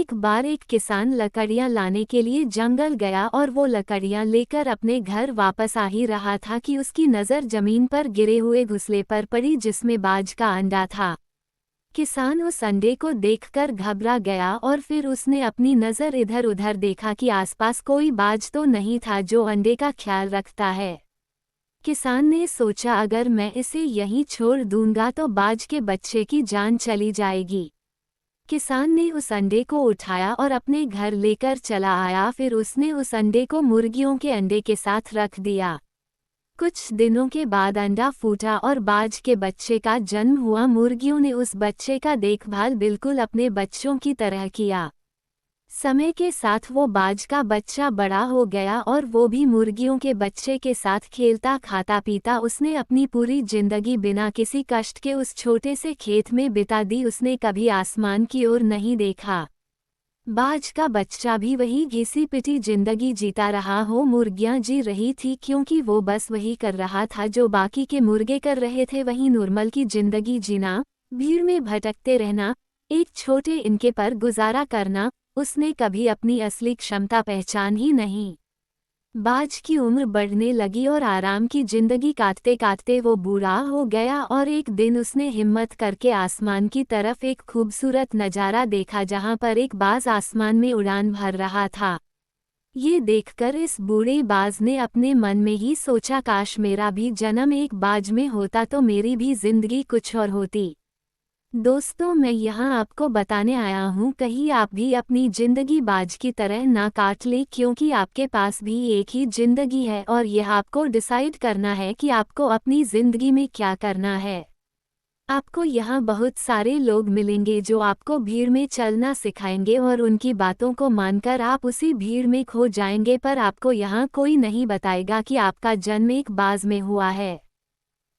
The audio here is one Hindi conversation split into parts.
एक बार एक किसान लकड़ियां लाने के लिए जंगल गया और वो लकड़ियां लेकर अपने घर वापस आ ही रहा था कि उसकी नज़र जमीन पर गिरे हुए घोंसले पर पड़ी जिसमें बाज का अंडा था। किसान उस अंडे को देखकर घबरा गया और फिर उसने अपनी नज़र इधर उधर देखा कि आसपास कोई बाज तो नहीं था जो अंडे का ख्याल रखता है। किसान ने सोचा अगर मैं इसे यहीं छोड़ दूंगा तो बाज के बच्चे की जान चली जाएगी। किसान ने उस अंडे को उठाया और अपने घर लेकर चला आया। फिर उसने उस अंडे को मुर्गियों के अंडे के साथ रख दिया। कुछ दिनों के बाद अंडा फूटा और बाज के बच्चे का जन्म हुआ। मुर्गियों ने उस बच्चे का देखभाल बिल्कुल अपने बच्चों की तरह किया। समय के साथ वो बाज का बच्चा बड़ा हो गया और वो भी मुर्गियों के बच्चे के साथ खेलता खाता पीता। उसने अपनी पूरी जिंदगी बिना किसी कष्ट के उस छोटे से खेत में बिता दी। उसने कभी आसमान की ओर नहीं देखा। बाज का बच्चा भी वही घिसी पिटी जिंदगी जीता रहा हो। मुर्गियां जी रही थी क्योंकि वो बस वही कर रहा था जो बाकी के मुर्गे कर रहे थे, वही नॉर्मल की जिंदगी जीना, भीड़ में भटकते रहना, एक छोटे इनके पर गुजारा करना। उसने कभी अपनी असली क्षमता पहचान ही नहीं। बाज की उम्र बढ़ने लगी और आराम की जिंदगी काटते काटते वो बूढ़ा हो गया और एक दिन उसने हिम्मत करके आसमान की तरफ एक खूबसूरत नज़ारा देखा जहां पर एक बाज आसमान में उड़ान भर रहा था। ये देखकर इस बूढ़े बाज ने अपने मन में ही सोचा काश मेरा भी जन्म एक बाज में होता तो मेरी भी जिंदगी कुछ और होती। दोस्तों, मैं यहाँ आपको बताने आया हूँ कहीं आप भी अपनी जिंदगी बाज की तरह ना काट ले, क्योंकि आपके पास भी एक ही जिंदगी है और यह आपको डिसाइड करना है कि आपको अपनी जिंदगी में क्या करना है। आपको यहाँ बहुत सारे लोग मिलेंगे जो आपको भीड़ में चलना सिखाएंगे और उनकी बातों को मानकर आप उसी भीड़ में खो जाएंगे, पर आपको यहाँ कोई नहीं बताएगा कि आपका जन्म एक बाज में हुआ है।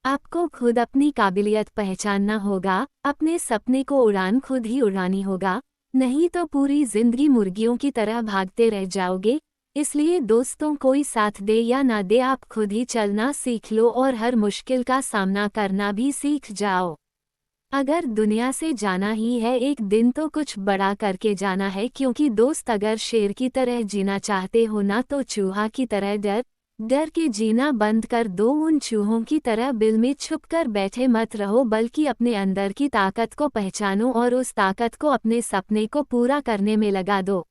आपको खुद अपनी काबिलियत पहचानना होगा, अपने सपने को उड़ान खुद ही उड़ानी होगा, नहीं तो पूरी जिंदगी मुर्गियों की तरह भागते रह जाओगे। इसलिए दोस्तों, कोई साथ दे या ना दे, आप खुद ही चलना सीख लो और हर मुश्किल का सामना करना भी सीख जाओ। अगर दुनिया से जाना ही है एक दिन तो कुछ बड़ा करके जाना है, क्योंकि दोस्त अगर शेर की तरह जीना चाहते हो ना तो चूहा की तरह डर के जीना बंद कर दो। उन चूहों की तरह बिल में छुपकर बैठे मत रहो, बल्कि अपने अंदर की ताकत को पहचानो और उस ताकत को अपने सपने को पूरा करने में लगा दो।